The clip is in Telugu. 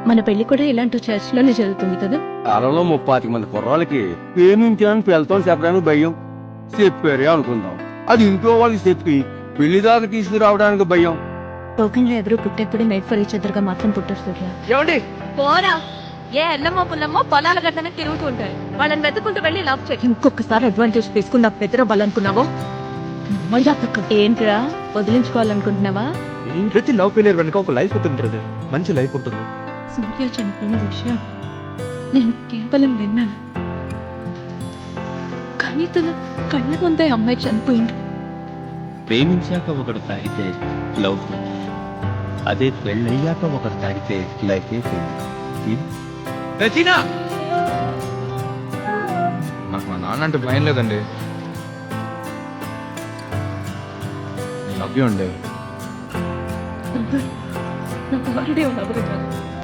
మన పెళ్లి కూడా ఇలాంటి చర్చ్ లోనే జరుగుతుంది కదా. కాలంలో 30 మంది కుర్రాళ్ళకి ప్రేమించాలని పిల్లతో చెప్పడానికి భయం. చెప్పారే అనుకుందాం, అది ఇంట్లో వాళ్ళకి చెప్పి పెళ్లి దాకా తీసుకురావడానికి భయం. టోకెన్ లో ఎవరు పుట్టేప్పుడు మేడ్ ఫర్ ఈచ్ అదర్ గా మాత్రం పుట్టరు సూర్య. ఏమండి పోరా, ఏ ఎల్లమ్మో పుల్లమ్మో పొలాల గడ్డనే తిరుగుతూ ఉంటాయి. వాళ్ళని వెతుకుంటూ వెళ్ళి లవ్ చేయి. ఇంకొకసారి అడ్వాంటేజ్ తీసుకుని బెదరవ్వాలనుకున్నావో ఏంట్రా, వదిలించుకోవాలనుకుంటున్నావా? ప్రతి లవ్ ఫెయిలియర్ వెనుక ఒక లైఫ్ ఉంటుంది, మంచి లైఫ్ ఉంటుంది. సూర్య చనిపోయిన విషయం నేను కేవలం విన్నాను, కానీ తన కళ్ళ ముందే అమ్మాయి చనిపోయింది. ప్రేమించాక ఒకడు తాగితే లవ్, అదే పెళ్ళయ్యాక ఒకరు తాగితే లైఫే నాకు మా నాన్న అంటే భయం లేదండి. లవ్ యూ అండి. నాకు వాడే ఎవరు కాదు.